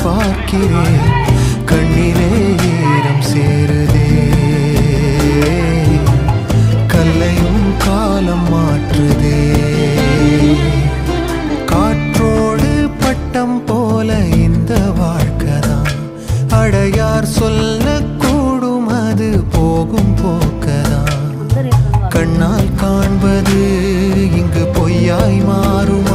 பார்க்கிறேன், கண்ணிலே ஈரம் சேருதே. கல்லையும் காலம் மாற்றுதே. காற்றோடு பட்டம் போல இந்த வாழ்க்கைதான், அடையார் சொல்லக்கூடும் அது போகும் போக்கதான். கண்ணால் காண்பது இங்கு பொய்யாய் மாறும்.